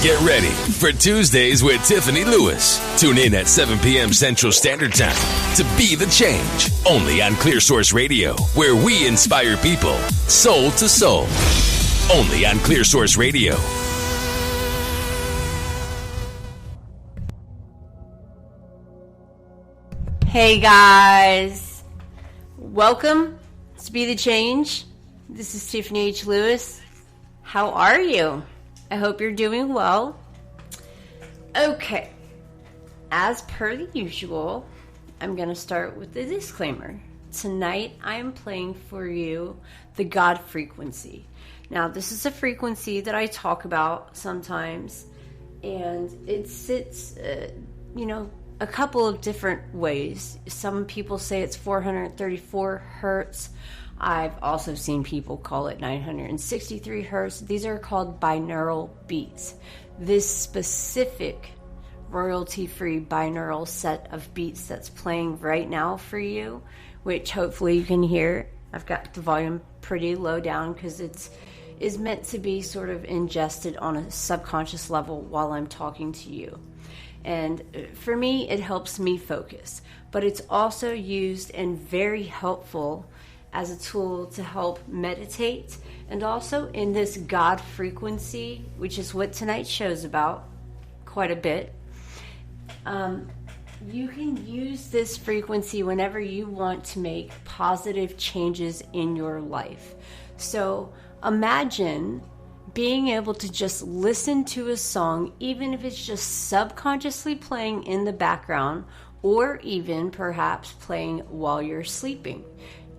Get ready for Tuesdays with Tiffany Lewis. Tune in at 7 p.m. Central Standard Time to Be the Change. Only on Clear Source Radio, where we inspire people soul to soul. Only on Clear Source Radio. Hey guys, welcome to Be the Change. This is Tiffany H. Lewis. How are you? I hope you're doing well. Okay, as per the usual, I'm going to start with the disclaimer. Tonight, I'm playing for you the God frequency. Now, this is a frequency that I talk about sometimes, and it sits, a couple of different ways. Some people say it's 434 hertz. I've also seen people call it 963 hertz. These are called binaural beats. This specific royalty-free binaural set of beats that's playing right now for you, which hopefully you can hear. I've got the volume pretty low down because it's meant to be sort of ingested on a subconscious level while I'm talking to you. And for me, it helps me focus. But it's also used and very helpful as a tool to help meditate, and also in this God frequency, which is what tonight's show's about quite a bit. You can use this frequency whenever you want to make positive changes in your life. So imagine being able to just listen to a song, even if it's just subconsciously playing in the background, or even perhaps playing while you're sleeping.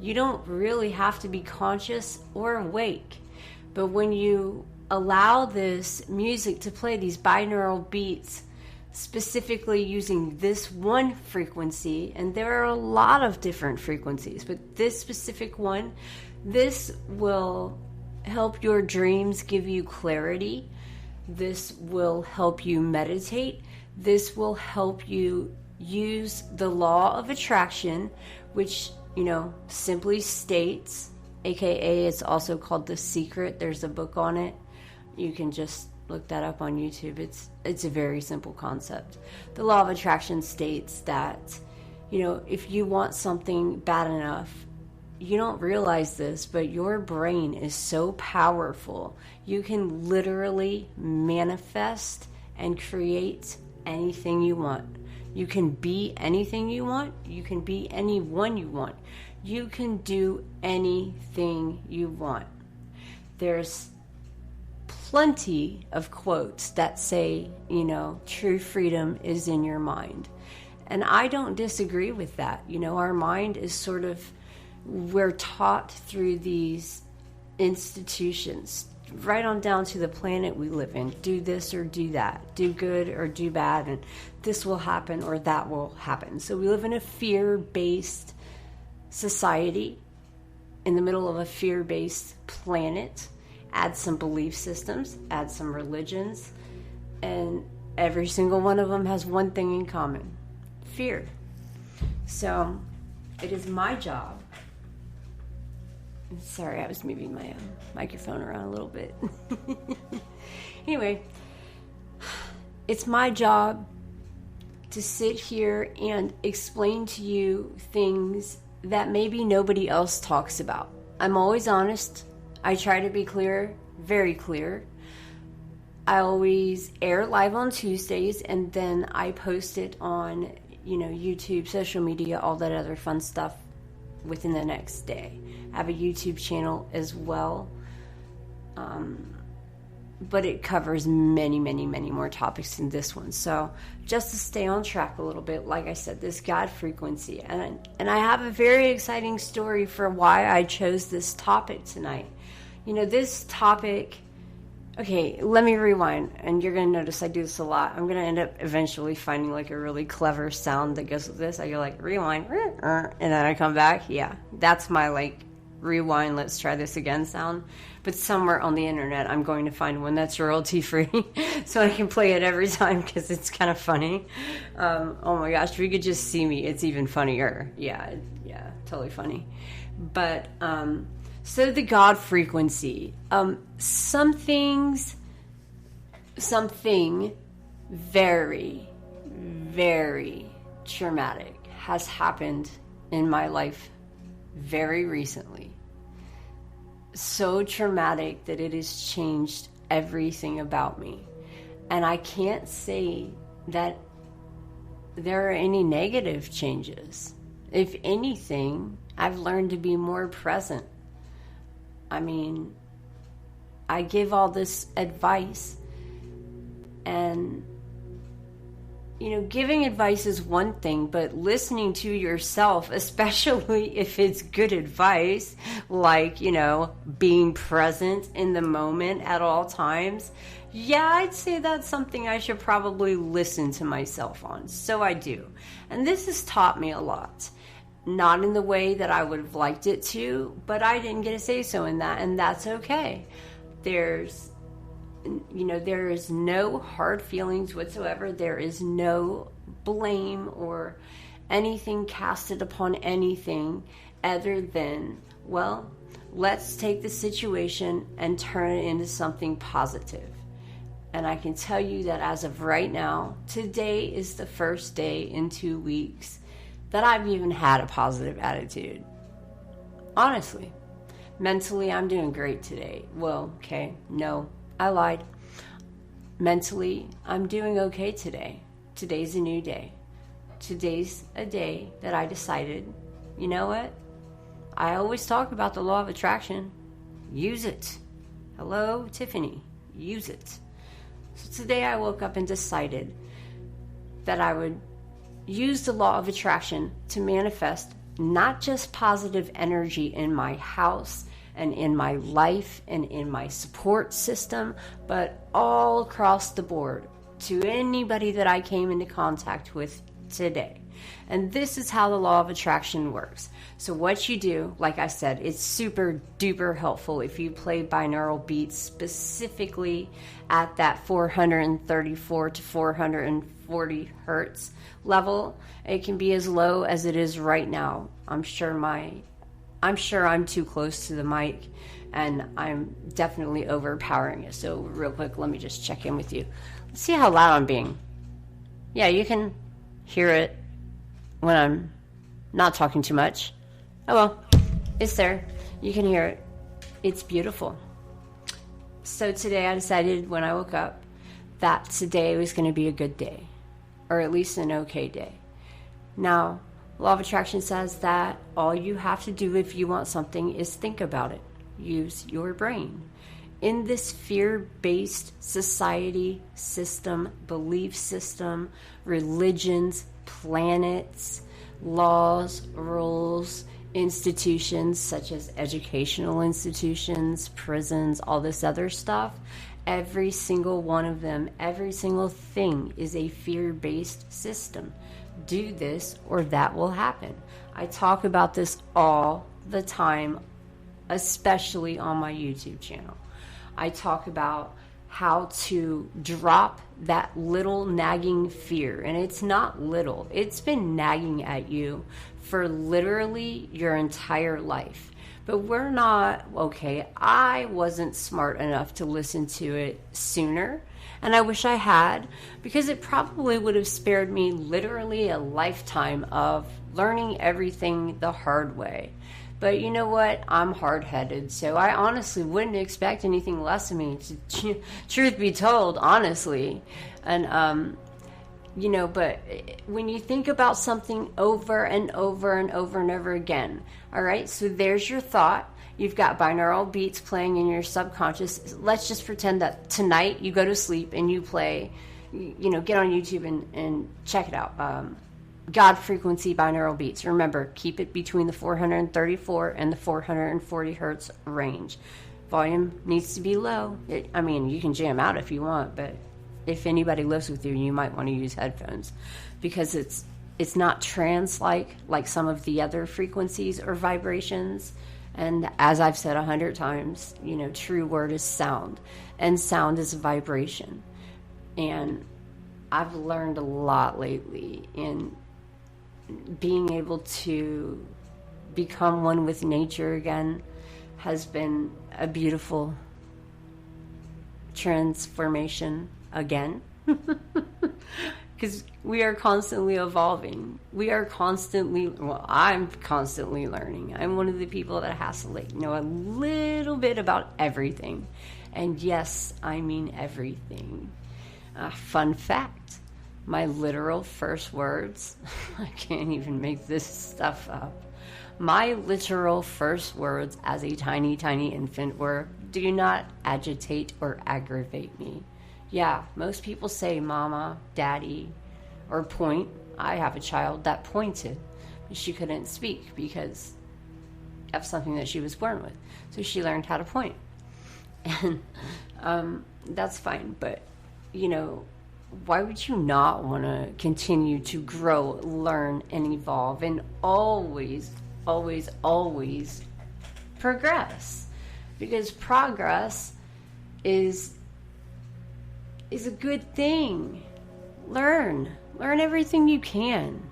You don't really have to be conscious or awake. But when you allow this music to play, these binaural beats, specifically using this one frequency, and there are a lot of different frequencies, but this specific one, this will help your dreams give you clarity. This will help you meditate. This will help you use the law of attraction, which simply states, aka it's also called The Secret. There's a book on it. You can just look that up on YouTube. It's a very simple concept. The law of attraction states that, if you want something bad enough, you don't realize this, but your brain is so powerful. You can literally manifest and create anything you want. You can be anything you want. You can be anyone you want. You can do anything you want. There's plenty of quotes that say, true freedom is in your mind. And I don't disagree with that. Our mind is sort of, we're taught through these institutions, right on down to the planet we live in. Do this or do that. Do good or do bad. And this will happen or that will happen. So we live in a fear-based society, in the middle of a fear-based planet. Add some belief systems, add some religions, and every single one of them has one thing in common: fear. So it is my job. Sorry, I was moving my microphone around a little bit. Anyway, it's my job to sit here and explain to you things that maybe nobody else talks about. I'm always honest. I try to be clear, very clear. I always air live on Tuesdays, and then I post it on, YouTube, social media, all that other fun stuff within the next day. I have a YouTube channel as well, but it covers many, many, many more topics than this one. So just to stay on track a little bit, like I said, this God frequency. And I have a very exciting story for why I chose this topic tonight. This topic, okay, let me rewind, and you're going to notice I do this a lot. I'm going to end up eventually finding like a really clever sound that goes with this. I go like rewind, and then I come back. Yeah, that's my rewind, let's try this again sound. But somewhere on the internet, I'm going to find one that's royalty free so I can play it every time because it's kind of funny. Oh my gosh, if you could just see me, it's even funnier. Yeah, totally funny. But, so the God frequency, some things something very, very traumatic has happened in my life very recently. So traumatic that it has changed everything about me. And I can't say that there are any negative changes. If anything, I've learned to be more present. I mean, I give all this advice, and giving advice is one thing, but listening to yourself, especially if it's good advice, like, being present in the moment at all times, yeah, I'd say that's something I should probably listen to myself on. So I do. And this has taught me a lot. Not in the way that I would have liked it to, but I didn't get a say so in that, and that's okay. There is no hard feelings whatsoever. There is no blame or anything casted upon anything other than, well, let's take the situation and turn it into something positive. And I can tell you that as of right now, today is the first day in 2 weeks that I've even had a positive attitude. Honestly. Mentally, I'm doing great today. Well, okay, no, I lied. Mentally, I'm doing okay today. Today's a new day. Today's a day that I decided, you know what? I always talk about the law of attraction. Use it. Hello, Tiffany. Use it. So today I woke up and decided that I would use the law of attraction to manifest not just positive energy in my house and in my life and in my support system, but all across the board to anybody that I came into contact with today. And this is how the law of attraction works. So what you do, like I said, it's super duper helpful if you play binaural beats specifically at that 434 to 440 hertz level. It can be as low as it is right now. I'm sure I'm too close to the mic, and I'm definitely overpowering it. So real quick, let me just check in with you. Let's see how loud I'm being. Yeah, you can hear it when I'm not talking too much. Oh well, it's there. You can hear it. It's beautiful. So today I decided when I woke up that today was going to be a good day, or at least an okay day. Now, law of attraction says that all you have to do if you want something is think about it. Use your brain. In this fear-based society, system, belief system, religions, planets, laws, rules, institutions such as educational institutions, prisons, all this other stuff, every single one of them, every single thing is a fear-based system. Do this or that will happen. I talk about this all the time, especially on my YouTube channel. I talk about how to drop that little nagging fear. And it's not little. It's been nagging at you for literally your entire life. But we're not, okay, I wasn't smart enough to listen to it sooner. And I wish I had, because it probably would have spared me literally a lifetime of learning everything the hard way. But you know what? I'm hard-headed, so I honestly wouldn't expect anything less of me, truth be told, honestly. And, but when you think about something over and over and over and over again, all right, so there's your thought. You've got binaural beats playing in your subconscious. Let's just pretend that tonight you go to sleep and you play, get on YouTube and check it out. God frequency binaural beats. Remember, keep it between the 434 and the 440 hertz range. Volume needs to be low. You can jam out if you want, but if anybody lives with you, you might want to use headphones because it's not trance like some of the other frequencies or vibrations. And as I've said 100 times, true word is sound, and sound is vibration. And I've learned a lot lately in being able to become one with nature again has been a beautiful transformation again. Because we are constantly evolving. I'm constantly learning. I'm one of the people that has to know a little bit about everything. And yes, I mean everything. Fun fact, my literal first words, I can't even make this stuff up. My literal first words as a tiny, tiny infant were, "Do not agitate or aggravate me." Yeah, most people say mama, daddy, or point. I have a child that pointed, but she couldn't speak because of something that she was born with. So she learned how to point. And that's fine. But, why would you not want to continue to grow, learn, and evolve and always, always, always progress? Because progress is a good thing. Learn everything you can.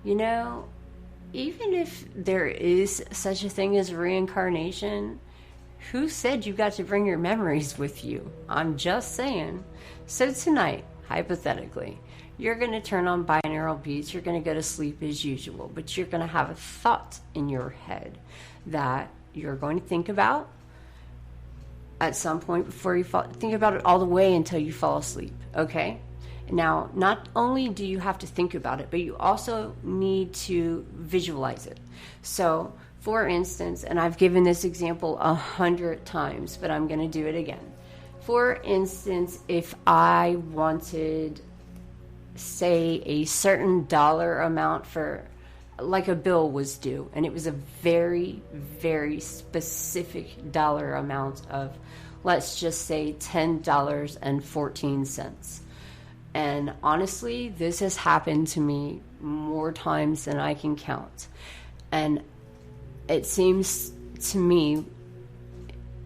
Even if there is such a thing as reincarnation, who said you got to bring your memories with you? I'm just saying. So tonight, hypothetically, you're going to turn on binaural beats, you're going to go to sleep as usual, but you're going to have a thought in your head that you're going to think about at some point before you fall. Think about it all the way until you fall asleep, okay? Now, not only do you have to think about it, but you also need to visualize it. So, for instance, and I've given this example 100 times, but I'm going to do it again. For instance, if I wanted, say, a certain dollar amount for, like a bill was due, and it was a very, very specific dollar amount of, let's just say, $10.14. And honestly, this has happened to me more times than I can count. And it seems to me,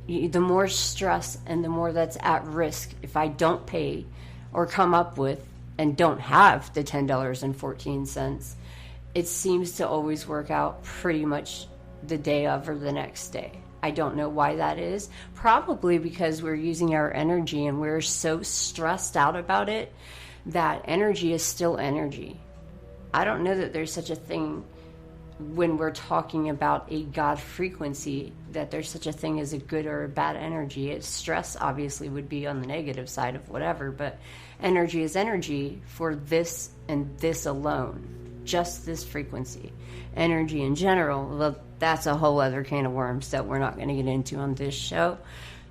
the more stress and the more that's at risk if I don't pay or come up with and don't have the $10.14, it seems to always work out pretty much the day of or the next day. I don't know why that is. Probably because we're using our energy and we're so stressed out about it that energy is still energy. I don't know that there's such a thing when we're talking about a God frequency, that there's such a thing as a good or a bad energy. Stress obviously would be on the negative side of whatever, but energy is energy for this and this alone, just this frequency. Energy in general, well, that's a whole other can of worms that we're not going to get into on this show.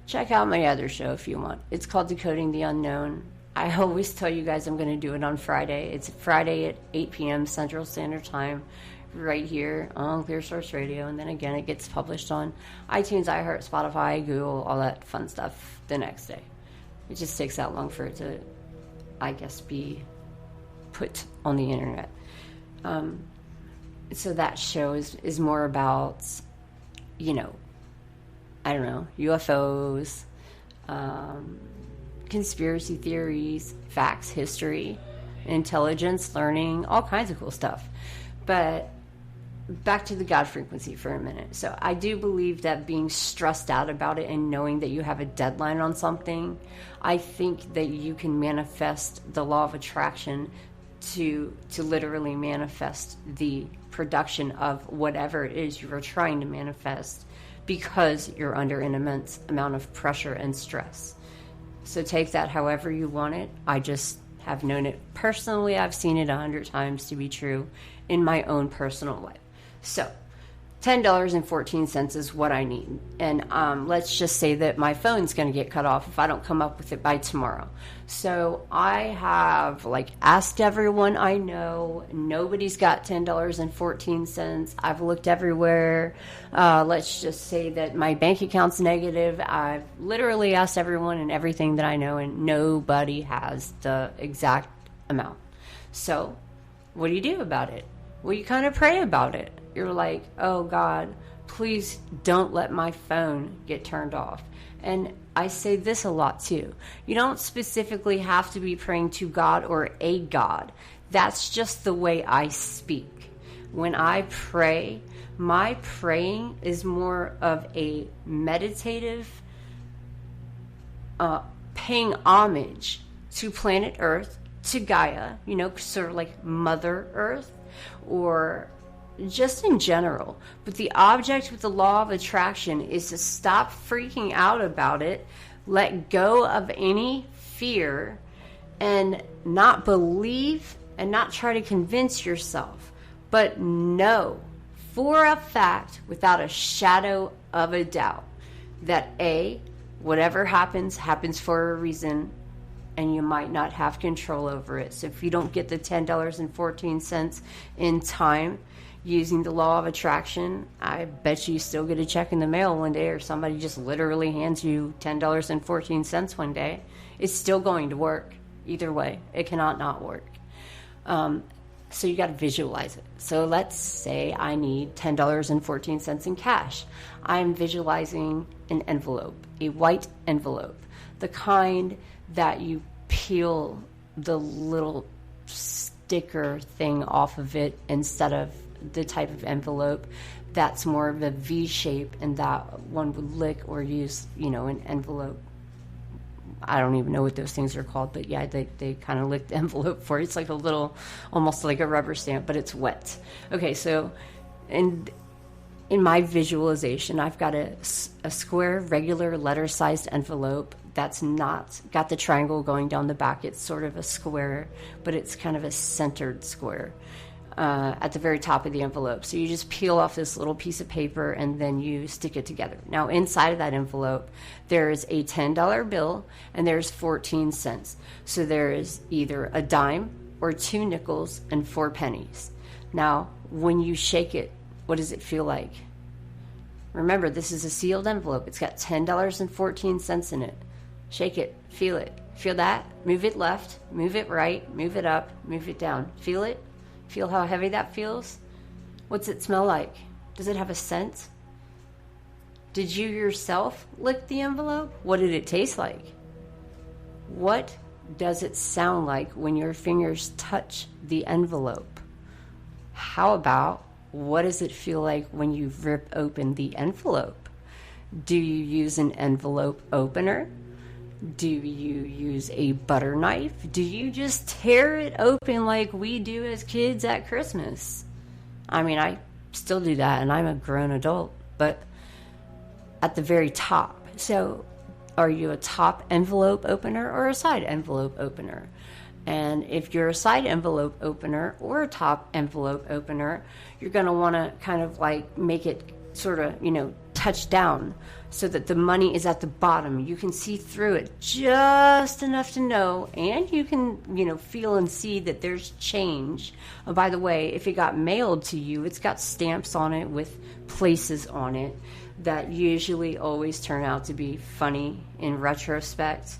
Check out my other show if you want. It's called Decoding the Unknown. I always tell you guys I'm going to do it on Friday. It's Friday at 8 p.m. Central Standard Time, right here on Clear Source Radio. And then again, it gets published on iTunes, iHeart, Spotify, Google, all that fun stuff the next day. It just takes that long for it to, I guess, be put on the internet. So that show is more about, I don't know, UFOs, conspiracy theories, facts, history, intelligence, learning, all kinds of cool stuff. But back to the God frequency for a minute. So I do believe that being stressed out about it and knowing that you have a deadline on something, I think that you can manifest the law of attraction to literally manifest the production of whatever it is you are trying to manifest, because you're under an immense amount of pressure and stress. So take that however you want it. I just have known it personally. I've seen it 100 times to be true in my own personal life. So $10.14 is what I need. And let's just say that my phone's going to get cut off if I don't come up with it by tomorrow. So I have asked everyone I know. Nobody's got $10.14. I've looked everywhere. Let's just say that my bank account's negative. I've literally asked everyone and everything that I know, and nobody has the exact amount. So what do you do about it? Well, you kind of pray about it. You're like, oh God, please don't let my phone get turned off. And I say this a lot too. You don't specifically have to be praying to God or a God. That's just the way I speak. When I pray, my praying is more of a meditative, paying homage to planet Earth, to Gaia, sort of like Mother Earth, or just in general. But the object with the law of attraction is to stop freaking out about it, let go of any fear, and not believe and not try to convince yourself, but know for a fact, without a shadow of a doubt, that whatever happens for a reason, and you might not have control over it. So if you don't get the $10.14 in time using the law of attraction, I bet you still get a check in the mail one day, or somebody just literally hands you $10.14 one day. It's still going to work. Either way, it cannot not work. So you got to visualize it. So let's say I need $10.14 in cash. I'm visualizing an envelope, a white envelope, the kind that you peel the little sticker thing off of it instead of the type of envelope that's more of a V shape, and that one would lick or use, an envelope. I don't even know what those things are called, but yeah, they kind of lick the envelope for it. It's like a little, almost like a rubber stamp, but it's wet. Okay, so in my visualization, I've got a square, regular letter-sized envelope that's not got the triangle going down the back. It's sort of a square, but it's kind of a centered square at the very top of the envelope. So you just peel off this little piece of paper and then you stick it together. Now inside of that envelope, there's a $10 bill and there's 14 cents. So there is either a dime or 2 nickels and 4 pennies. Now, when you shake it, what does it feel like? Remember, this is a sealed envelope. It's got $10.14 in it. Shake it. Feel it. Feel that? Move it left. Move it right. Move it up. Move it down. Feel it? Feel how heavy that feels? What's it smell like? Does it have a scent? Did you yourself lick the envelope? What did it taste like? What does it sound like when your fingers touch the envelope? How about, what does it feel like when you rip open the envelope? Do you use an envelope opener? Do you use a butter knife? Do you just tear it open like we do as kids at Christmas? I mean, I still do that, and I'm a grown adult, but at the very top. So are you a top envelope opener or a side envelope opener? And if you're a side envelope opener or a top envelope opener, you're going to want to kind of like make it sort of, touch down so that the money is at the bottom. You can see through it just enough to know, and you can, feel and see that there's change. Oh, by the way, if it got mailed to you, it's got stamps on it with places on it that usually always turn out to be funny in retrospect.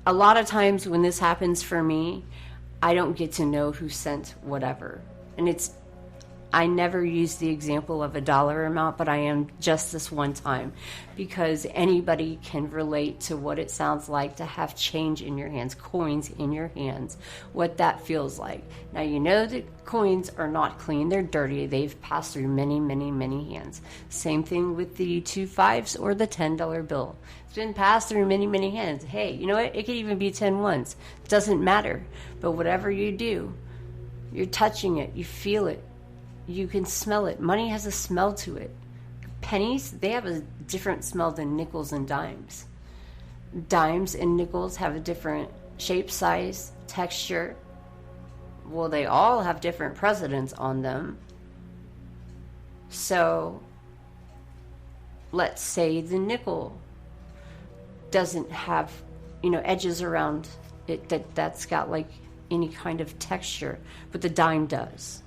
A lot of times when this happens for me, I don't get to know who sent whatever. And I never use the example of a dollar amount, but I am just this one time, because anybody can relate to what it sounds like to have change in your hands, coins in your hands, what that feels like. Now, you know that coins are not clean. They're dirty. They've passed through many, many, many hands. Same thing with the 2 5s or the $10 bill. It's been passed through many, many hands. Hey, you know what? It could even be 10 ones. It doesn't matter. But whatever you do, you're touching it. You feel it. You can smell it. Money has a smell to it. Pennies, they have a different smell than nickels and dimes. Dimes and nickels have a different shape, size, texture. Well, they all have different precedents on them. So, let's say the nickel doesn't have, edges around it that's got like any kind of texture, but the dime does.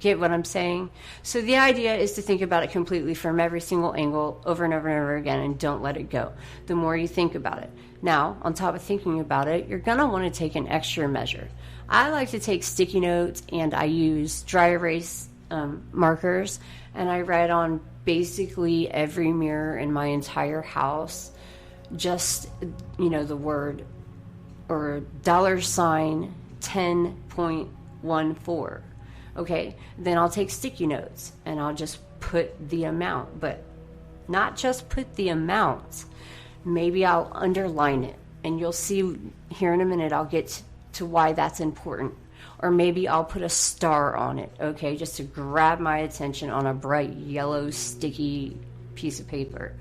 Get what I'm saying? So the idea is to think about it completely from every single angle over and over and over again, and don't let it go. The more you think about it. Now, on top of thinking about it, you're going to want to take an extra measure. I like to take sticky notes, and I use dry erase markers, and I write on basically every mirror in my entire house just, the word or $10.14. Okay, then I'll take sticky notes and I'll just put the amount, but not just put the amount. maybe I'll underline it. And you'll see here in a minute, I'll get to why that's important. Or maybe I'll put a star on it, okay, just to grab my attention on a bright yellow sticky piece of paper.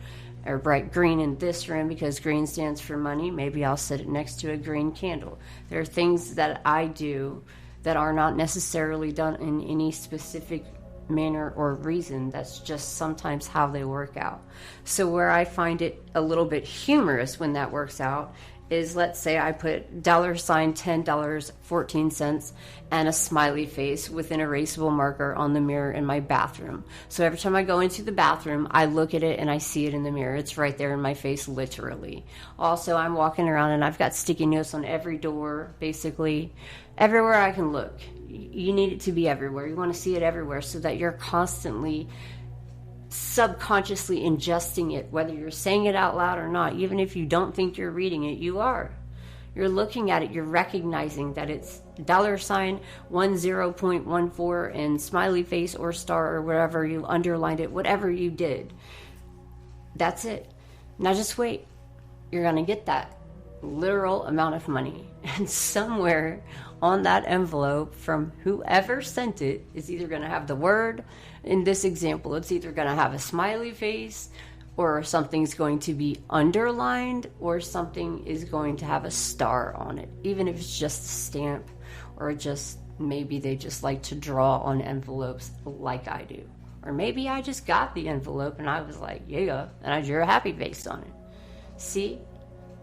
Or bright green in this room because green stands for money. Maybe I'll set it next to a green candle. There are things that I do that are not necessarily done in any specific manner or reason. That's just sometimes how they work out. So where I find it a little bit humorous when that works out is, let's say I put $10, $14, and a smiley face with an erasable marker on the mirror in my bathroom. So every time I go into the bathroom, I look at it and I see it in the mirror. It's right there in my face, literally. Also, I'm walking around and I've got sticky notes on every door, basically. Everywhere I can look. You need it to be everywhere. You want to see it everywhere so that you're constantly subconsciously ingesting it, whether you're saying it out loud or not. Even if you don't think you're reading it, you are. You're looking at it, you're recognizing that it's $10.14 and smiley face or star or whatever you underlined it, whatever you did. That's it. Now just wait. You're going to get that literal amount of money. And somewhere on that envelope from whoever sent it is either going to have the word. In this example, it's either going to have a smiley face, or something's going to be underlined, or something is going to have a star on it, even if it's just a stamp, or just maybe they just like to draw on envelopes like I do. Or maybe I just got the envelope and I was like, yeah, and I drew a happy face on it. See,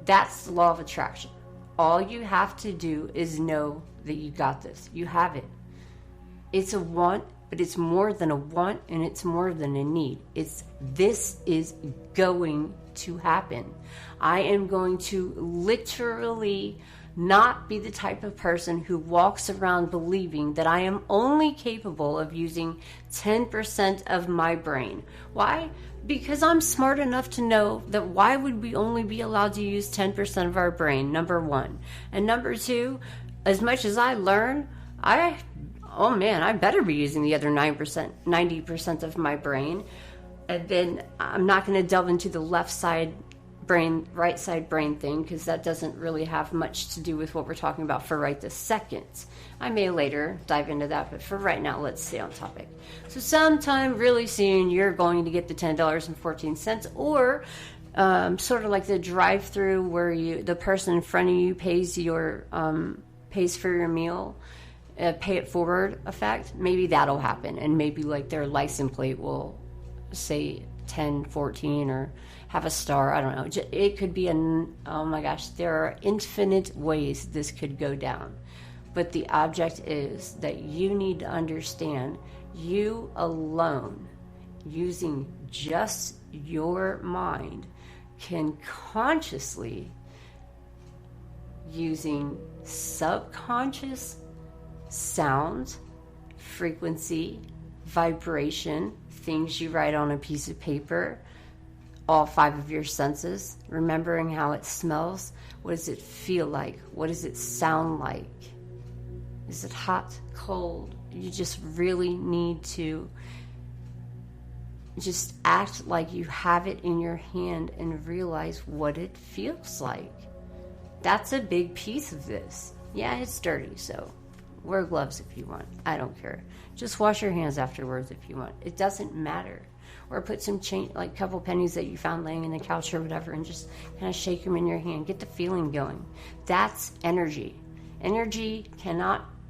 that's the law of attraction. All you have to do is know that you got this. You have it. It's a want, but it's more than a want, and it's more than a need. This is going to happen. I am going to literally not be the type of person who walks around believing that I am only capable of using 10% of my brain. Why? Because I'm smart enough to know that why would we only be allowed to use 10% of our brain, number one. And number two, as much as I learn, I better be using the other 90% of my brain. And then I'm not going to delve into the left side brain, right side brain thing, because that doesn't really have much to do with what we're talking about for right this second. I may later dive into that, but for right now, let's stay on topic. So sometime really soon, you're going to get the $10.14, or sort of like the drive-through where the person in front of you pays for your meal. Pay it forward effect. Maybe that'll happen, and maybe like their license plate will say 1014 or have a star. I don't know. It could be oh my gosh, there are infinite ways this could go down. But the object is that you need to understand, you alone, using just your mind, can consciously, using subconscious sound, frequency, vibration, things you write on a piece of paper, all 5 of your senses, remembering how it smells. What does it feel like? What does it sound like? Is it hot, cold? You just really need to just act like you have it in your hand and realize what it feels like. That's a big piece of this. Yeah, it's dirty, so wear gloves if you want. I don't care. Just wash your hands afterwards if you want. It doesn't matter. Or put some change, like a couple pennies that you found laying in the couch or whatever, and just kind of shake them in your hand. Get the feeling going. That's energy. Energy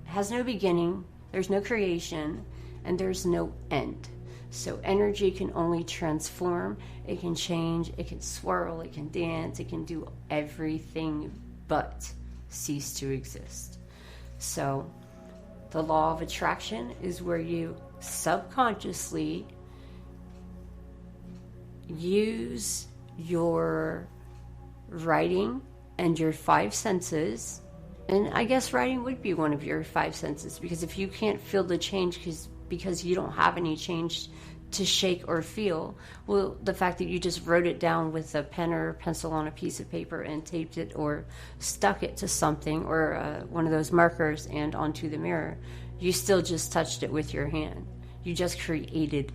has no beginning, there's no creation, and there's no end. So energy can only transform, it can change, it can swirl, it can dance, it can do everything but cease to exist. So the law of attraction is where you subconsciously use your writing and your 5 senses. And I guess writing would be one of your 5 senses, because if you can't feel the change because you don't have any change to shake or feel, well, the fact that you just wrote it down with a pen or a pencil on a piece of paper and taped it or stuck it to something, or one of those markers and onto the mirror, you still just touched it with your hand. You just created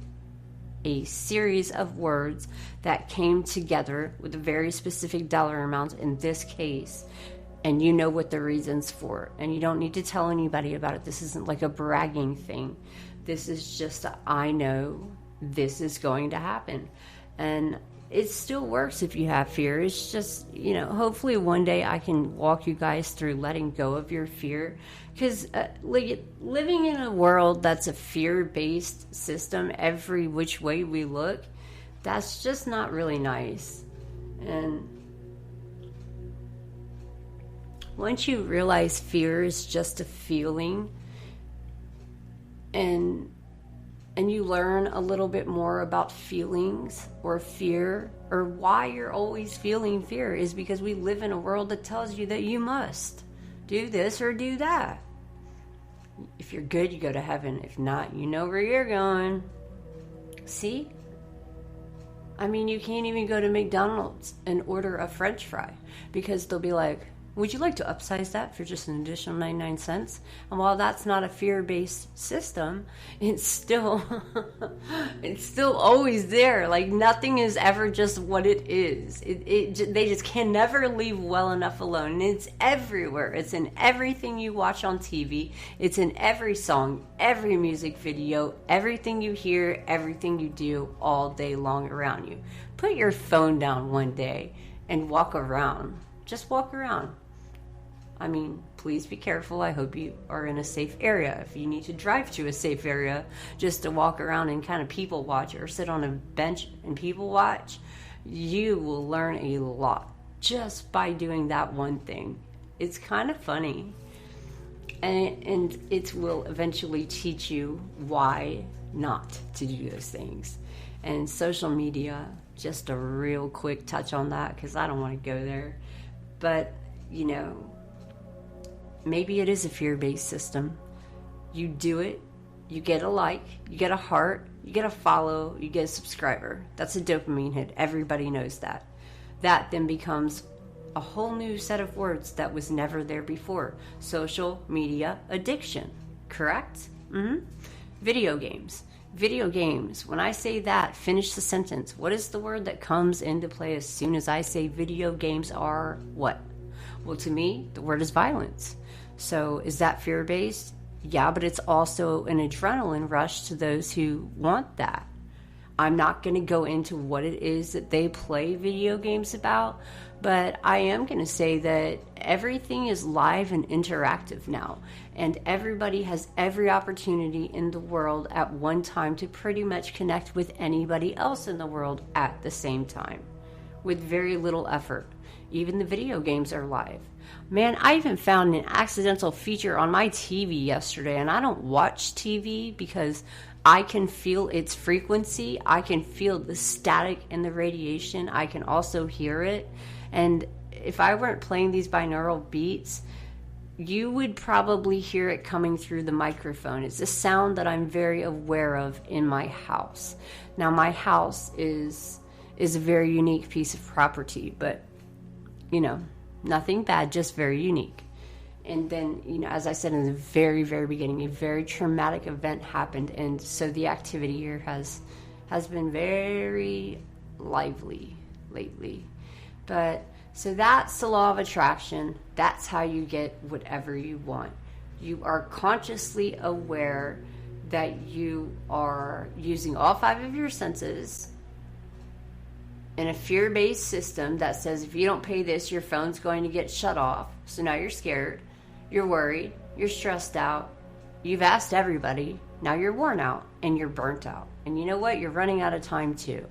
a series of words that came together with a very specific dollar amount in this case, and you know what the reasons for, and you don't need to tell anybody about it. This isn't like a bragging thing. This is just I know this is going to happen. And it still works if you have fear. It's just, hopefully one day I can walk you guys through letting go of your fear. Because living in a world that's a fear-based system, every which way we look, that's just not really nice. And once you realize fear is just a feeling, and you learn a little bit more about feelings or fear, or why you're always feeling fear, is because we live in a world that tells you that you must do this or do that. If you're good, you go to heaven. If not, you know where you're going. See? I mean, you can't even go to McDonald's and order a French fry because they'll be like, would you like to upsize that for just an additional 99 cents? And while that's not a fear-based system, it's still always there. Like, nothing is ever just what it is. They just can never leave well enough alone. And it's everywhere. It's in everything you watch on TV. It's in every song, every music video, everything you hear, everything you do all day long around you. Put your phone down one day and walk around. Just walk around. I mean, please be careful. I hope you are in a safe area. If you need to drive to a safe area just to walk around and kind of people watch or sit on a bench and people watch, you will learn a lot just by doing that one thing. It's kind of funny. And it will eventually teach you why not to do those things. And social media, just a real quick touch on that because I don't want to go there. But, maybe it is a fear-based system. You do it, you get a like, you get a heart, you get a follow, you get a subscriber. That's a dopamine hit. Everybody knows that. That then becomes a whole new set of words that was never there before. Social media addiction, correct? Video games. Video games. When I say that, finish the sentence. What is the word that comes into play as soon as I say video games are what? Well, to me, the word is violence. So is that fear-based? Yeah, but it's also an adrenaline rush to those who want that. I'm not going to go into what it is that they play video games about, but I am going to say that everything is live and interactive now, and everybody has every opportunity in the world at one time to pretty much connect with anybody else in the world at the same time with very little effort. Even the video games are live. Man, I even found an accidental feature on my TV yesterday, and I don't watch TV because I can feel its frequency. I can feel the static and the radiation. I can also hear it. And if I weren't playing these binaural beats, you would probably hear it coming through the microphone. It's a sound that I'm very aware of in my house. Now, my house is a very unique piece of property, but nothing bad, just very unique. And then, as I said in the very, very beginning, a very traumatic event happened. And so the activity here has been very lively lately. But so that's the law of attraction. That's how you get whatever you want. You are consciously aware that you are using all 5 of your senses in a fear-based system that says if you don't pay this, your phone's going to get shut off. So now you're scared, you're worried, you're stressed out, you've asked everybody, now you're worn out and you're burnt out. And you know what? You're running out of time too.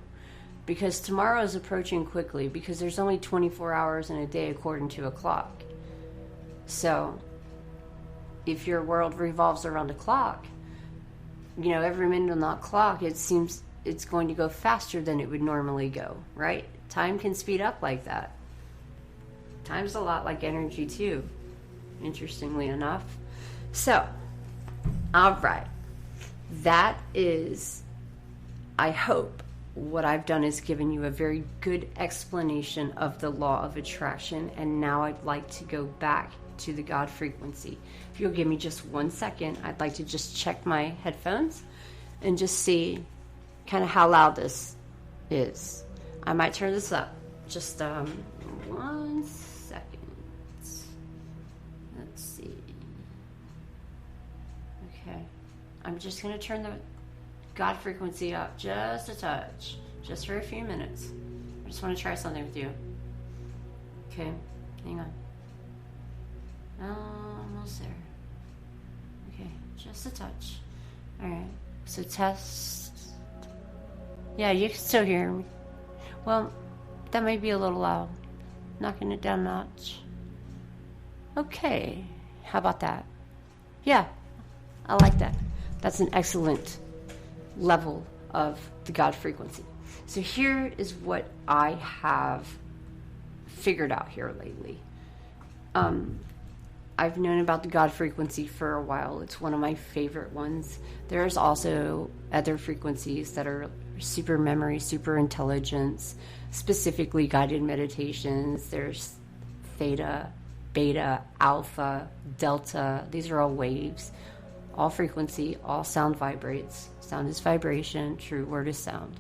Because tomorrow is approaching quickly because there's only 24 hours in a day according to a clock. So if your world revolves around a clock, every minute on that clock, it seems it's going to go faster than it would normally go, right? Time can speed up like that. Time's a lot like energy too, interestingly enough. So, all right. That is, I hope, what I've done is given you a very good explanation of the law of attraction. And now I'd like to go back to the God frequency. If you'll give me just 1 second, I'd like to just check my headphones and just see kind of how loud this is. I might turn this up. Just 1 second. Let's see. Okay. I'm just going to turn the God frequency up just a touch. Just for a few minutes. I just want to try something with you. Okay. Hang on. Almost there. Okay. Just a touch. Alright. So test. Yeah, you can still hear me. Well, that may be a little loud. Knocking it down a notch. Okay. How about that? Yeah, I like that. That's an excellent level of the God frequency. So here is what I have figured out here lately. I've known about the God frequency for a while. It's one of my favorite ones. There's also other frequencies that are super memory, super intelligence, specifically guided meditations. There's theta, beta, alpha, delta. These are all waves, all frequency, all sound vibrates. Sound is vibration, true word is sound.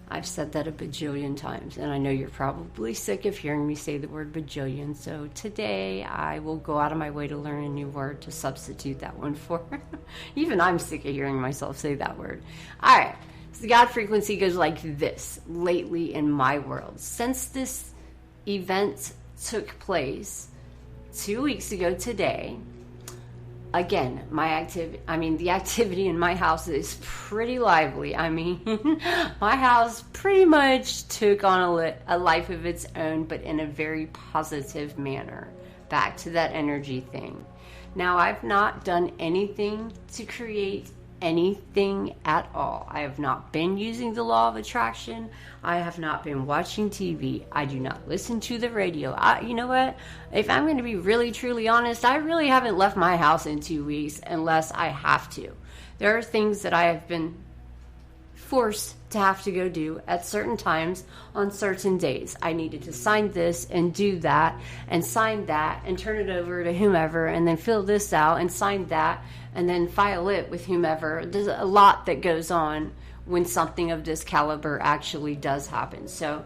I've said that a bajillion times, and I know you're probably sick of hearing me say the word bajillion, so today I will go out of my way to learn a new word to substitute that one for. Even I'm sick of hearing myself say that word. All right, so the God frequency goes like this lately in my world. Since this event took place 2 weeks ago today, again, the activity in my house is pretty lively. I mean, my house pretty much took on a life of its own, but in a very positive manner. Back to that energy thing. Now, I've not done anything to create anything at all. I have not been using the law of attraction. I have not been watching TV. I do not listen to the radio. You know what? If I'm going to be really, truly honest, I really haven't left my house in 2 weeks unless I have to. There are things that I have been forced to have to go do at certain times on certain days. I needed to sign this and do that and sign that and turn it over to whomever and then fill this out and sign that and then file it with whomever. There's a lot that goes on when something of this caliber actually does happen. So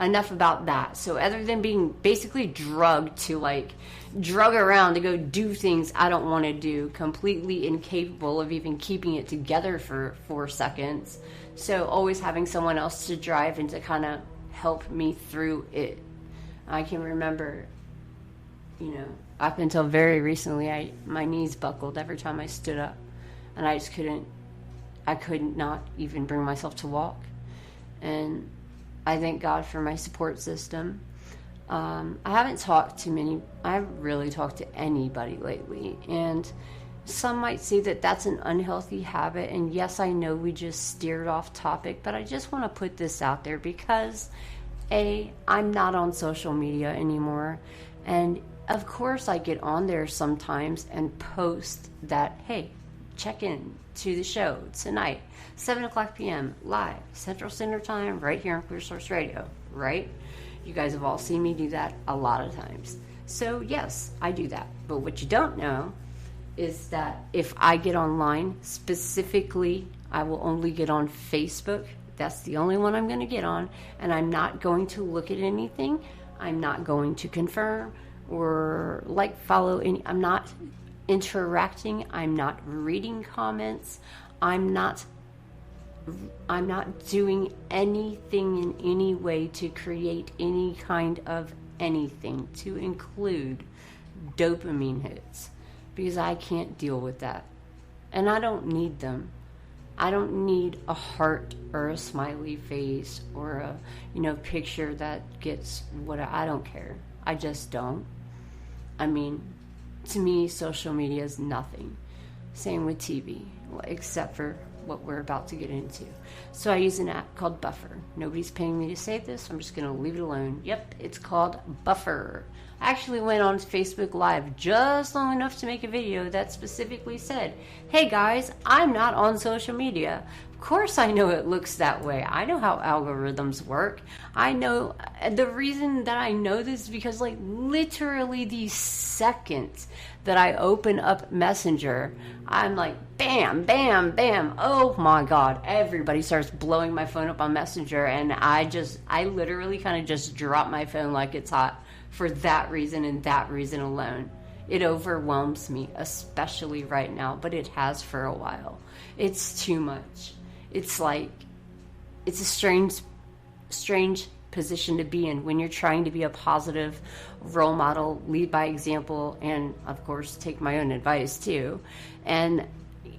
enough about that. So other than being basically drug around to go do things I don't want to do, completely incapable of even keeping it together for 4 seconds. So always having someone else to drive and to kind of help me through it. I can remember, up until very recently, my knees buckled every time I stood up, and I could not even bring myself to walk. And I thank God for my support system. I haven't really talked to anybody lately, and some might say that that's an unhealthy habit, and yes, I know we just steered off topic, but I just want to put this out there because I'm not on social media anymore, and of course I get on there sometimes and post that, hey, check in to the show tonight, 7 o'clock p.m. live, Central Standard Time, right here on Clear Source Radio, right? You guys have all seen me do that a lot of times. So yes, I do that. But what you don't know is that if I get online, specifically, I will only get on Facebook. That's the only one I'm going to get on. And I'm not going to look at anything. I'm not going to confirm or follow any. I'm not interacting. I'm not reading comments. I'm not doing anything in any way to create any kind of anything, to include dopamine hits, because I can't deal with that. And I don't need them. I don't need a heart or a smiley face or a, picture that gets I don't care. I just don't. I mean, to me, social media is nothing. Same with TV, except for what we're about to get into. So I use an app called Buffer. Nobody's paying me to say this. I'm just going to leave it alone. Yep, it's called Buffer. I actually went on Facebook Live just long enough to make a video that specifically said, hey guys, I'm not on social media. Of course I know it looks that way. I know how algorithms work. I know the reason that I know this is because like literally the second that I open up Messenger, I'm like bam, bam, bam. Oh my God. Everybody starts blowing my phone up on Messenger, and I literally kind of just drop my phone like it's hot for that reason and that reason alone. It overwhelms me, especially right now, but it has for a while. It's too much. It's like, it's a strange position to be in when you're trying to be a positive role model, lead by example, and of course take my own advice too. And,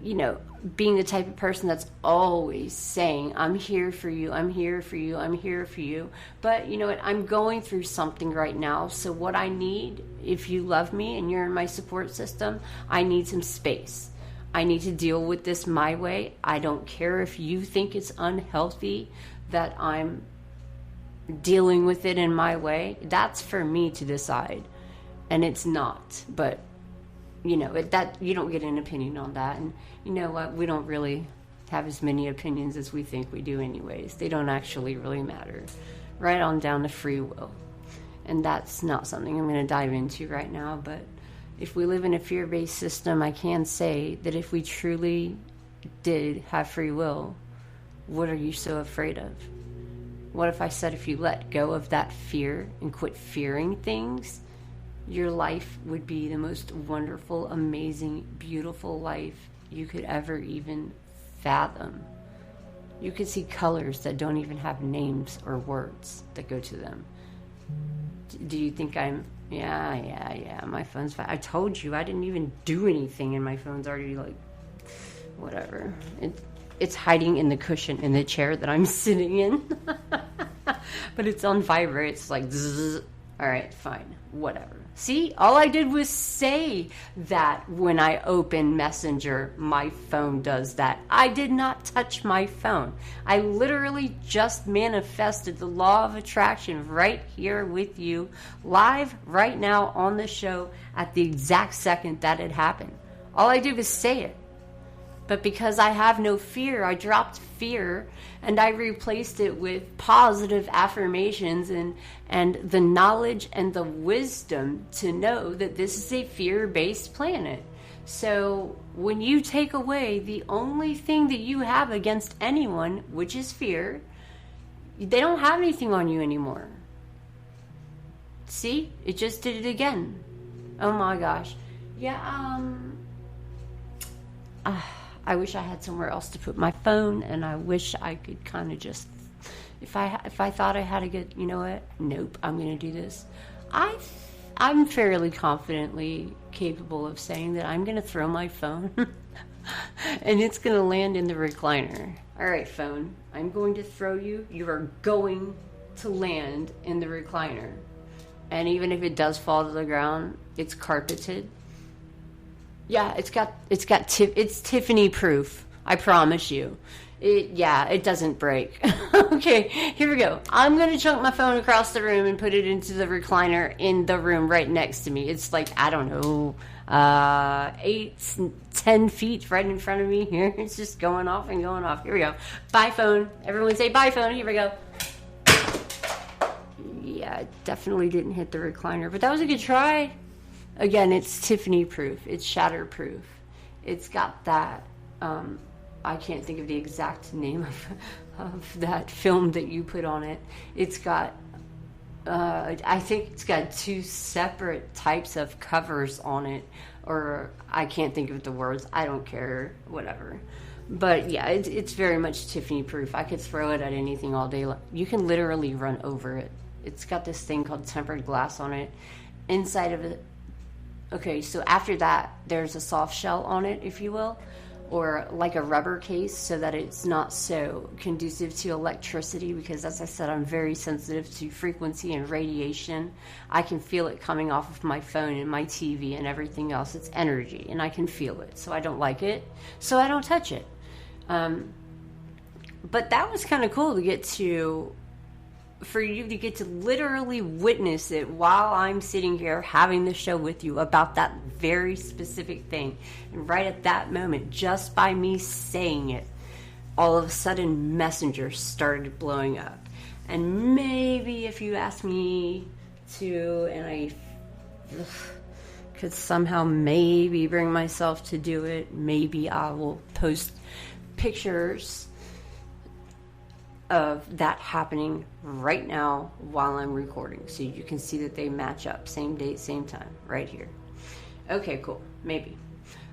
you know, being the type of person that's always saying, I'm here for you, I'm here for you, I'm here for you. But you know what, I'm going through something right now. So what I need, if you love me and you're in my support system, I need some space. I need to deal with this my way. I don't care if you think it's unhealthy that I'm dealing with it in my way. That's for me to decide. And it's not. But, you know, that you don't get an opinion on that. And you know what? We don't really have as many opinions as we think we do anyways. They don't actually really matter. Right on down to free will. And that's not something I'm going to dive into right now, but if we live in a fear-based system, I can say that if we truly did have free will, what are you so afraid of? What if I said if you let go of that fear and quit fearing things, your life would be the most wonderful, amazing, beautiful life you could ever even fathom. You could see colors that don't even have names or words that go to them. Do you think I'm... Yeah, my phone's fine. I told you, I didn't even do anything and my phone's already like, whatever. It's hiding in the cushion in the chair that I'm sitting in. But it's on vibrate. It's like, zzz. All right, fine, whatever. See, all I did was say that when I open Messenger, my phone does that. I did not touch my phone. I literally just manifested the law of attraction right here with you, live right now on the show at the exact second that it happened. All I did was say it. But because I have no fear, I dropped fear and I replaced it with positive affirmations and the knowledge and the wisdom to know that this is a fear-based planet. So when you take away the only thing that you have against anyone, which is fear, they don't have anything on you anymore. See? It just did it again. Oh my gosh. Yeah, I wish I had somewhere else to put my phone, and I wish I could kind of just, if I thought I had to get, you know what? Nope, I'm going to do this. I'm fairly confidently capable of saying that I'm going to throw my phone, and it's going to land in the recliner. All right, phone, I'm going to throw you. You are going to land in the recliner. And even if it does fall to the ground, it's carpeted. Yeah, it's Tiffany proof. I promise you. It doesn't break. Okay, here we go. I'm going to chunk my phone across the room and put it into the recliner in the room right next to me. It's like, I don't know, 8-10 feet right in front of me here. It's just going off and going off. Here we go. Bye, phone. Everyone say bye, phone. Here we go. Yeah, it definitely didn't hit the recliner, but that was a good try. Again, it's Tiffany proof. It's shatter proof. It's got that, I can't think of the exact name of that film that you put on it. It's got, I think it's got 2 separate types of covers on it, or I can't think of the words. I don't care, whatever. But yeah, it's very much Tiffany proof. I could throw it at anything all day. You can literally run over it. It's got this thing called tempered glass on it. Inside of it, okay, so after that, there's a soft shell on it, if you will, or like a rubber case so that it's not so conducive to electricity because, as I said, I'm very sensitive to frequency and radiation. I can feel it coming off of my phone and my TV and everything else. It's energy, and I can feel it, so I don't like it, so I don't touch it. But that was kind of cool to get to... for you to get to literally witness it while I'm sitting here having the show with you about that very specific thing. And right at that moment, just by me saying it, all of a sudden Messenger started blowing up. And maybe if you ask me to, and I could somehow maybe bring myself to do it, maybe I will post pictures of that happening right now while I'm recording, so you can see that they match up, same date, same time, right here. Okay, cool, maybe.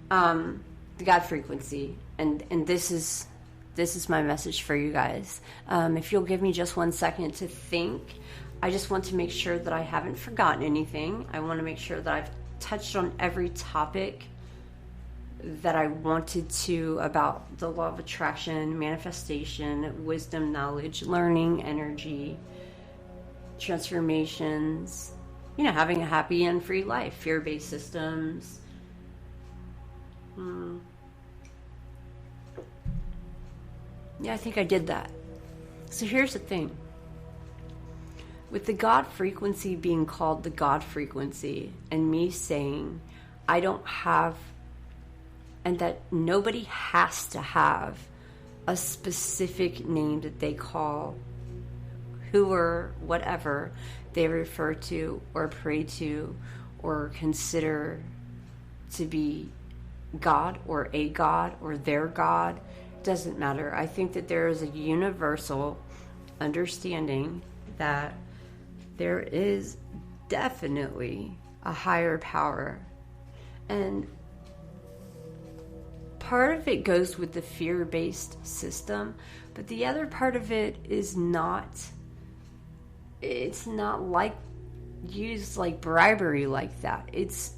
The God frequency, and this is my message for you guys. If you'll give me just 1 second to think, I just want to make sure that I haven't forgotten anything. I want to make sure that I've touched on every topic that I wanted to about the law of attraction, manifestation, wisdom, knowledge, learning, energy, transformations, having a happy and free life, fear-based systems. Yeah, I think I did that. So here's the thing. With the God frequency being called the God frequency, and me saying I don't have, and that nobody has to have a specific name that they call who or whatever they refer to or pray to or consider to be God or a God or their God, doesn't matter. I think that there is a universal understanding that there is definitely a higher power. And part of it goes with the fear-based system, but the other part of it is it's not like used like bribery like that. It's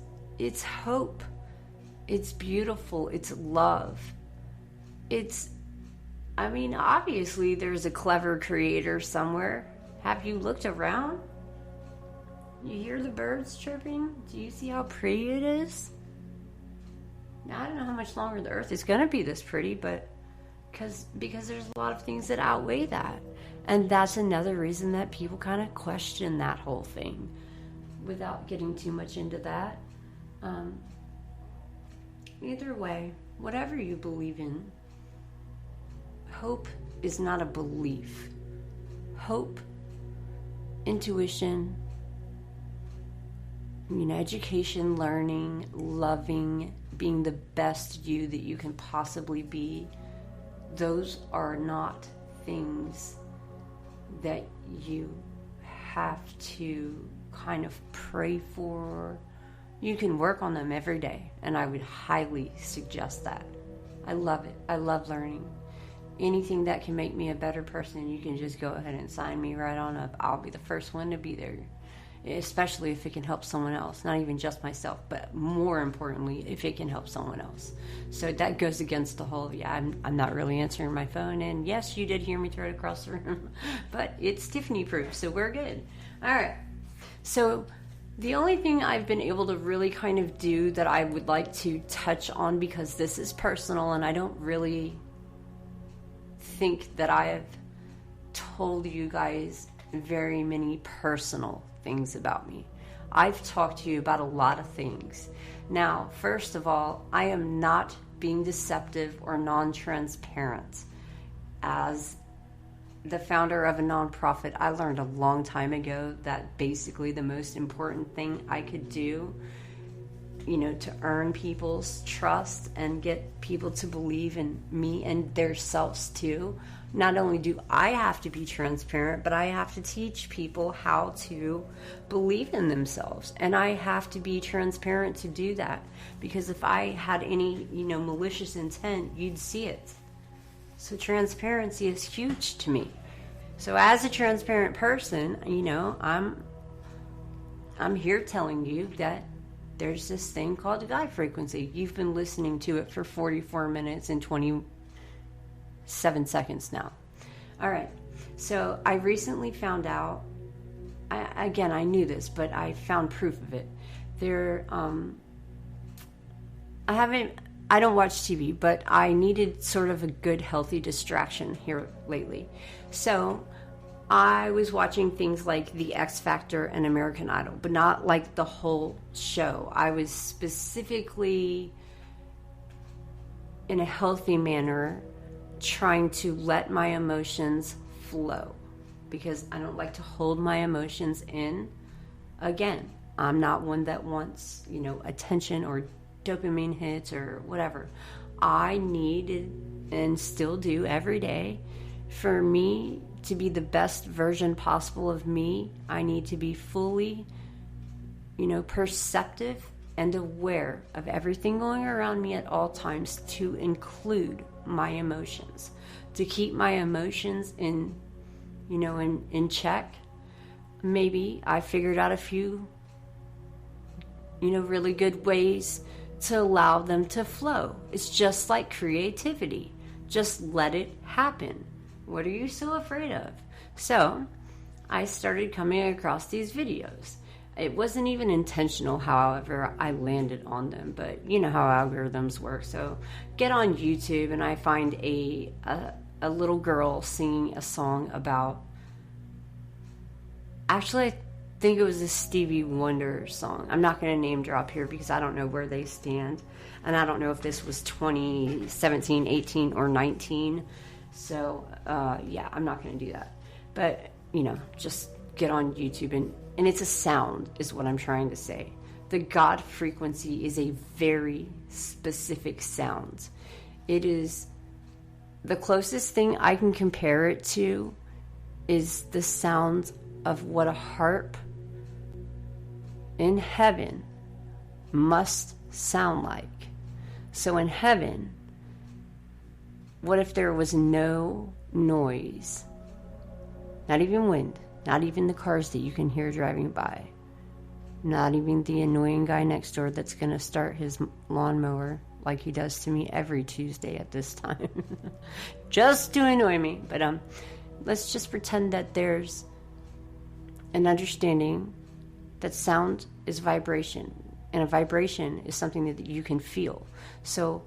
hope. It's beautiful. It's love. Obviously there's a clever creator somewhere. Have you looked around? You hear the birds chirping? Do you see how pretty it is? Now, I don't know how much longer the earth is going to be this pretty, but because there's a lot of things that outweigh that. And that's another reason that people kind of question that whole thing without getting too much into that. Either way, whatever you believe in, hope is not a belief. Hope, intuition, education, learning, loving, being the best you that you can possibly be, those are not things that you have to kind of pray for. You can work on them every day, and I would highly suggest that. I love it. I love learning. Anything that can make me a better person, you can just go ahead and sign me right on up. I'll be the first one to be there, especially if it can help someone else. Not even just myself, but more importantly, if it can help someone else. So that goes against the whole, I'm not really answering my phone. And yes, you did hear me throw it across the room, but it's Tiffany proof, so we're good. All right. So the only thing I've been able to really kind of do that I would like to touch on, because this is personal and I don't really think that I have told you guys very many personal things about me. I've talked to you about a lot of things. Now, first of all, I am not being deceptive or non-transparent. As the founder of a nonprofit, I learned a long time ago that basically the most important thing I could do, to earn people's trust and get people to believe in me and their selves too. Not only do I have to be transparent, but I have to teach people how to believe in themselves. And I have to be transparent to do that. Because if I had any, malicious intent, you'd see it. So transparency is huge to me. So as a transparent person, I'm here telling you that there's this thing called the God frequency. You've been listening to it for 44 minutes and 27 seconds now. All right. So I recently found out, I knew this, but I found proof of it. I don't watch TV, but I needed sort of a good, healthy distraction here lately. So I was watching things like The X Factor and American Idol, but not like the whole show. I was specifically, in a healthy manner, trying to let my emotions flow, because I don't like to hold my emotions in. Again, I'm not one that wants, attention or dopamine hits or whatever. I need, and still do every day, for me to be the best version possible of me. I need to be fully, perceptive and aware of everything going around me at all times, to include my emotions, to keep my emotions in check. Maybe I figured out a few, really good ways to allow them to flow. It's just like creativity. Just let it happen. What are you so afraid of? So I started coming across these videos. It wasn't even intentional, however, I landed on them, but you know how algorithms work. So get on YouTube and I find a little girl singing a song about, actually I think it was a Stevie Wonder song. I'm not going to name drop here because I don't know where they stand, and I don't know if this was 2017, 18, or 19. So yeah, I'm not going to do that. But just get on YouTube, and it's a sound is what I'm trying to say. The God frequency is a very specific sound. It is the closest thing I can compare it to is the sound of what a harp in heaven must sound like. So in heaven, what if there was no noise? Not even wind, not even the cars that you can hear driving by, not even the annoying guy next door that's going to start his lawnmower like he does to me every Tuesday at this time, just to annoy me. But let's just pretend that there's an understanding that sound is vibration, and a vibration is something that you can feel. So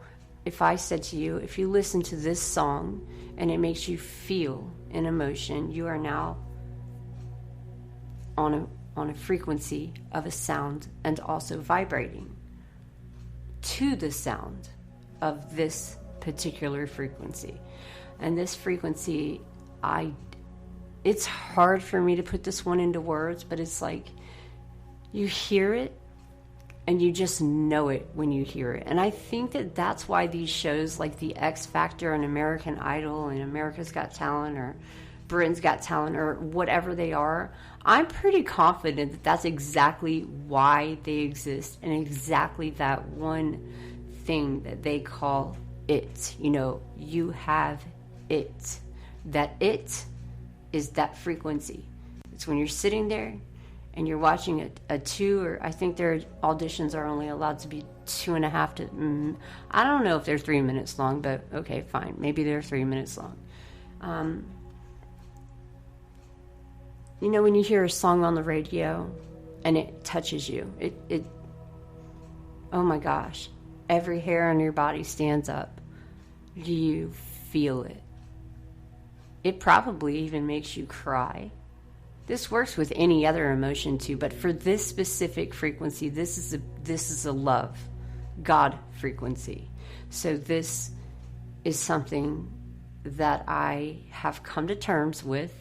if I said to you, if you listen to this song and it makes you feel an emotion, you are now on a frequency of a sound and also vibrating to the sound of this particular frequency. And this frequency, it's hard for me to put this one into words, but it's like you hear it and you just know it when you hear it. And I think that that's why these shows like The X Factor and American Idol and America's Got Talent or Britain's Got Talent or whatever they are, I'm pretty confident that that's exactly why they exist, and exactly that one thing that they call it. You have it. That it is that frequency. It's when you're sitting there and you're watching a 2, or I think their auditions are only allowed to be 2.5 to, I don't know if they're 3 minutes long, but okay, fine. Maybe they're 3 minutes long. When you hear a song on the radio and it touches you, it oh my gosh, every hair on your body stands up. You feel it. It probably even makes you cry. This works with any other emotion too, but for this specific frequency, this is a love, God frequency. So this is something that I have come to terms with.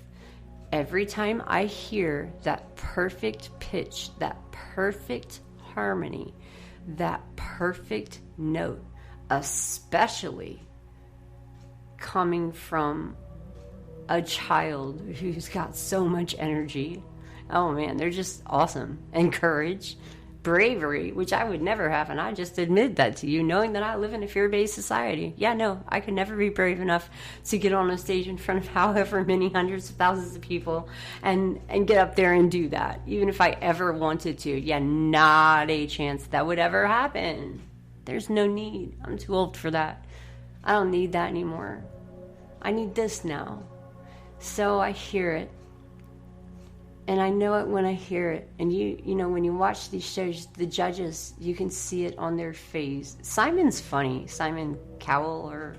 Every time I hear that perfect pitch, that perfect harmony, that perfect note, especially coming from a child who's got so much energy. Oh man, they're just awesome. And courage, bravery, which I would never have, and I just admit that to you, knowing that I live in a fear-based society. Yeah, no, I could never be brave enough to get on a stage in front of however many hundreds of thousands of people and get up there and do that, even if I ever wanted to. Yeah, not a chance that would ever happen. There's no need. I'm too old for that. I don't need that anymore. I need this now. So I hear it, and I know it when I hear it. And when you watch these shows, the judges, you can see it on their face. Simon's funny. Simon Cowell, or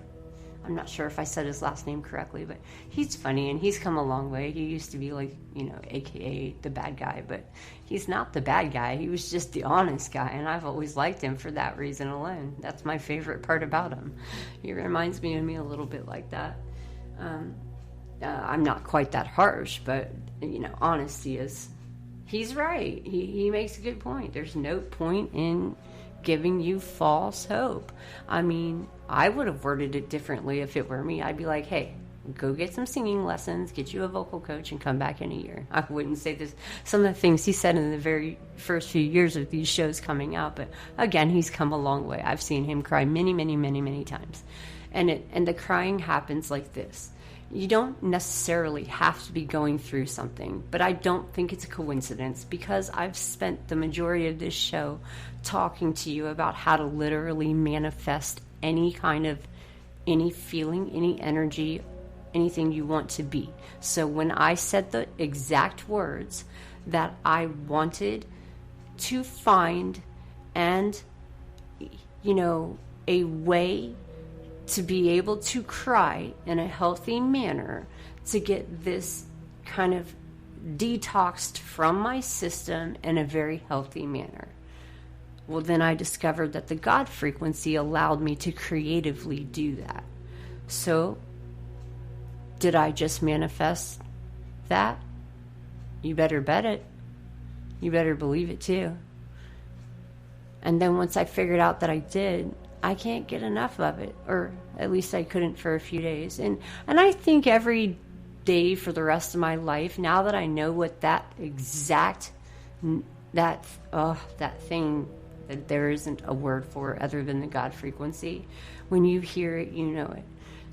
I'm not sure if I said his last name correctly, but he's funny and he's come a long way. He used to be like, AKA the bad guy, but he's not the bad guy. He was just the honest guy, and I've always liked him for that reason alone. That's my favorite part about him. He reminds me of me a little bit like that. I'm not quite that harsh, but, honesty is, he's right. He makes a good point. There's no point in giving you false hope. I mean, I would have worded it differently if it were me. I'd be like, hey, go get some singing lessons, get you a vocal coach, and come back in a year. I wouldn't say this. Some of the things he said in the very first few years of these shows coming out, but again, he's come a long way. I've seen him cry many, many, many, many times. And the crying happens like this. You don't necessarily have to be going through something, but I don't think it's a coincidence, because I've spent the majority of this show talking to you about how to literally manifest any feeling, any energy, anything you want to be. So when I said the exact words that I wanted to find, and, a way to be able to cry in a healthy manner, to get this kind of detoxed from my system in a very healthy manner. Well, then I discovered that the God frequency allowed me to creatively do that. So, did I just manifest that? You better bet it. You better believe it too. And then once I figured out that I did, I can't get enough of it, or at least I couldn't for a few days. And I think every day for the rest of my life, now that I know what that exact, that thing that there isn't a word for other than the God frequency, when you hear it, you know it.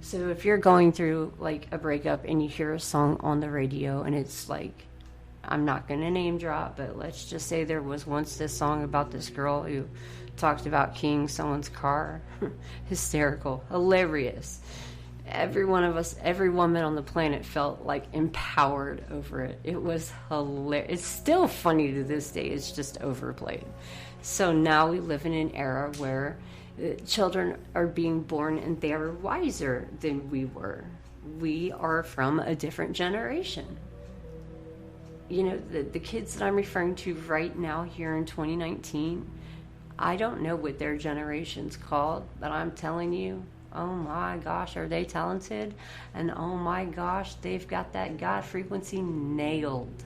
So if you're going through like a breakup and you hear a song on the radio and it's like, I'm not going to name drop, but let's just say there was once this song about this girl who talked about keying someone's car. Hysterical, hilarious. Every one of us, every woman on the planet felt like empowered over it. It was hilarious. It's still funny to this day. It's just overplayed. So now we live in an era where children are being born and they are wiser than we were. We are from a different generation. The kids that I'm referring to right now here in 2019, I don't know what their generation's called, but I'm telling you, oh my gosh, are they talented? And oh my gosh, they've got that God frequency nailed.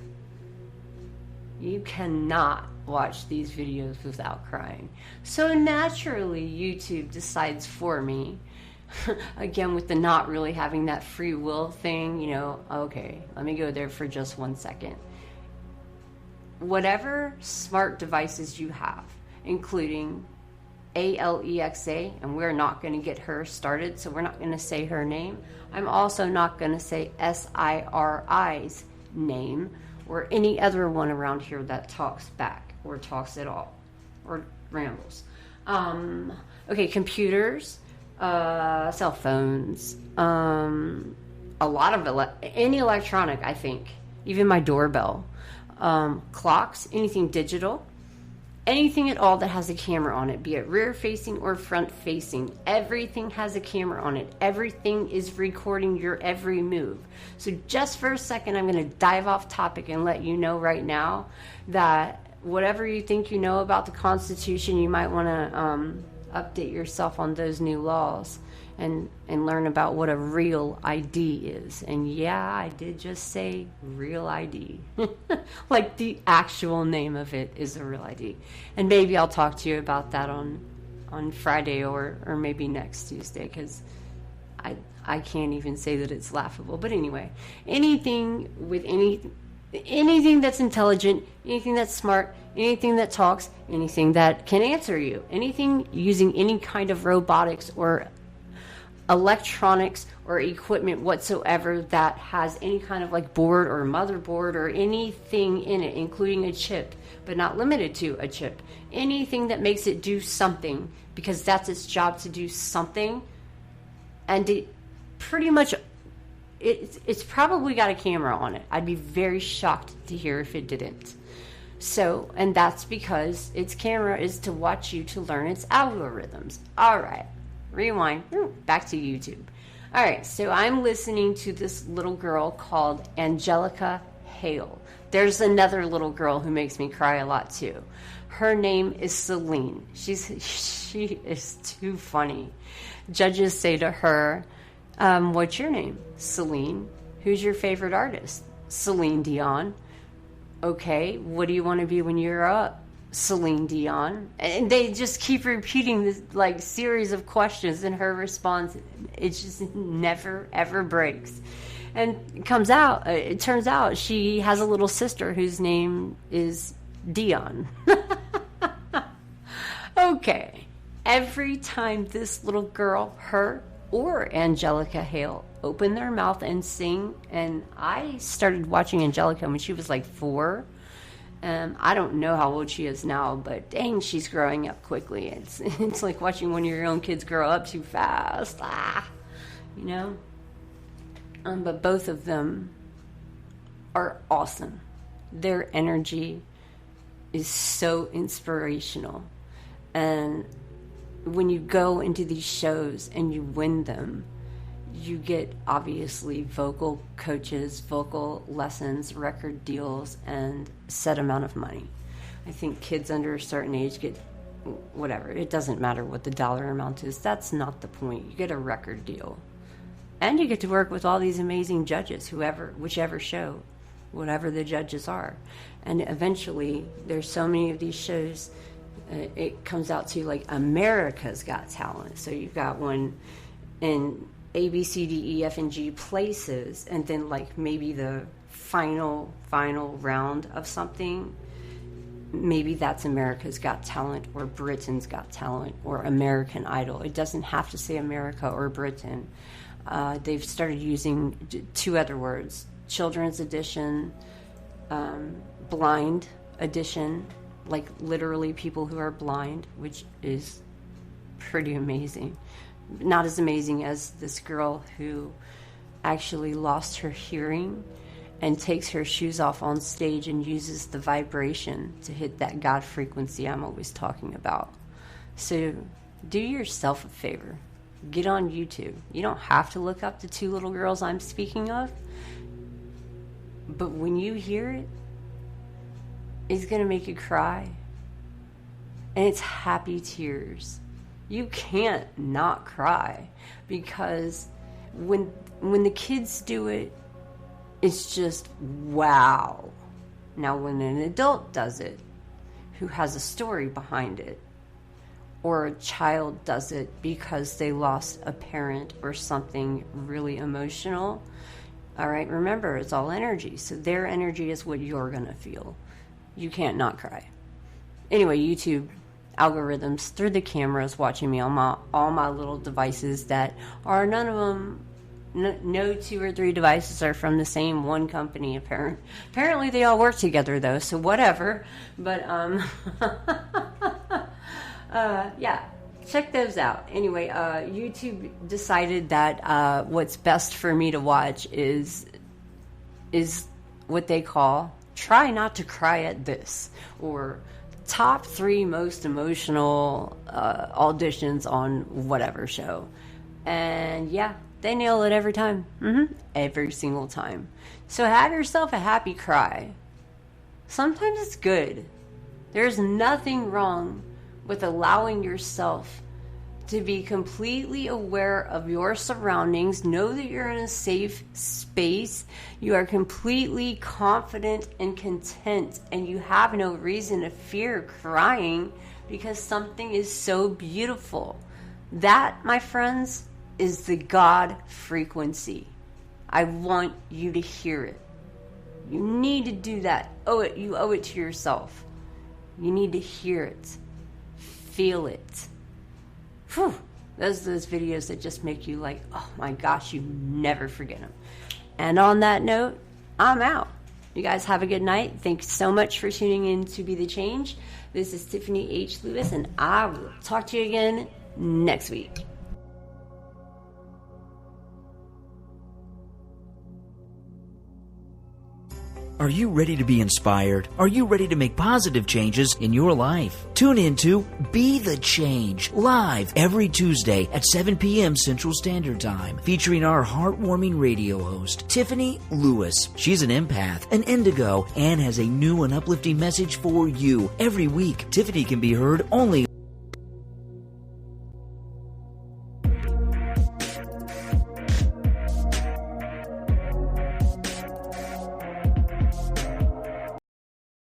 You cannot watch these videos without crying. So naturally, YouTube decides for me, again, with the not really having that free will thing, okay, let me go there for just 1 second. Whatever smart devices you have, including Alexa, and we're not going to get her started, so we're not going to say her name. I'm also not going to say Siri's name, or any other one around here that talks back, or talks at all, or rambles. Okay, computers, cell phones, a lot of any electronic, I think, even my doorbell, clocks, anything digital, anything at all that has a camera on it, be it rear facing or front facing, everything has a camera on it. Everything is recording your every move. So just for a second, I'm going to dive off topic and let you know right now that whatever you think you know about the Constitution, you might want to update yourself on those new laws and learn about what a real ID is. And yeah, I did just say real ID. Like the actual name of it is a real ID. And maybe I'll talk to you about that on Friday or maybe next Tuesday, because I can't even say that it's laughable. But anyway, anything that's intelligent, anything that's smart, anything that talks, anything that can answer you, anything using any kind of robotics or electronics or equipment whatsoever that has any kind of like board or motherboard or anything in it, including a chip, but not limited to a chip. Anything that makes it do something, because that's its job, to do something. And it pretty much, it's probably got a camera on it. I'd be very shocked to hear if it didn't. So, and that's because its camera is to watch you to learn its algorithms. All right. Rewind, back to YouTube. All right, so I'm listening to this little girl called Angelica Hale. There's another little girl who makes me cry a lot too. Her name is Celine. She is too funny. Judges say to her, what's your name? Celine. Who's your favorite artist? Celine Dion. Okay, what do you want to be when you're up? Celine Dion. And they just keep repeating this like series of questions, and her response, it just never ever breaks. And it turns out she has a little sister whose name is Dion. Okay, every time this little girl, her or Angelica Hale, open their mouth and sing, and I started watching Angelica when she was like 4. I don't know how old she is now, but dang, she's growing up quickly. It's like watching one of your own kids grow up too fast. You know? But both of them are awesome. Their energy is so inspirational. And when you go into these shows and you win them, you get obviously vocal coaches, vocal lessons, record deals, and set amount of money. I think kids under a certain age get whatever. It doesn't matter what the dollar amount is. That's not the point. You get a record deal. And you get to work with all these amazing judges, whichever show, whatever the judges are. And eventually, there's so many of these shows, it comes out to like America's Got Talent. So you've got one in A, B, C, D, E, F, and G places, and then like maybe the final round of something, maybe that's America's Got Talent or Britain's Got Talent or American Idol. It doesn't have to say America or Britain. They've started using 2 other words: children's edition, blind edition, like literally people who are blind, which is pretty amazing. Not as amazing as this girl who actually lost her hearing and takes her shoes off on stage and uses the vibration to hit that God frequency I'm always talking about. So do yourself a favor. Get on YouTube. You don't have to look up the 2 little girls I'm speaking of, but when you hear it, it's going to make you cry. And it's happy tears. You can't not cry, because when the kids do it, it's just wow. Now when an adult does it, who has a story behind it, or a child does it because they lost a parent or something really emotional, all right, remember, it's all energy. So their energy is what you're going to feel. You can't not cry. Anyway, YouTube algorithms through the cameras watching me on all my little devices that are none of them, no 2 or 3 devices are from the same one company. Apparently they all work together though, so whatever. But yeah, check those out. Anyway, YouTube decided that what's best for me to watch is what they call "Try Not to Cry at This," or top 3 most emotional auditions on whatever show. And yeah, they nail it every time. Every single time. So have yourself a happy cry. Sometimes it's good. There's nothing wrong with allowing yourself to be completely aware of your surroundings. Know that you're in a safe space. You are completely confident and content, and you have no reason to fear crying because something is so beautiful. That, my friends, is the God frequency. I want you to hear it. You need to do that. You owe it to yourself. You need to hear it. Feel it. Whew. Those are those videos that just make you like, oh my gosh, you never forget them. And on that note, I'm out. You guys have a good night. Thanks so much for tuning in to Be the Change. This is Tiffany H. Lewis, and I will talk to you again next week. Are you ready to be inspired? Are you ready to make positive changes in your life? Tune in to Be the Change, live every Tuesday at 7 p.m. Central Standard Time, featuring our heartwarming radio host, Tiffany Lewis. She's an empath, an indigo, and has a new and uplifting message for you. Every week, Tiffany can be heard only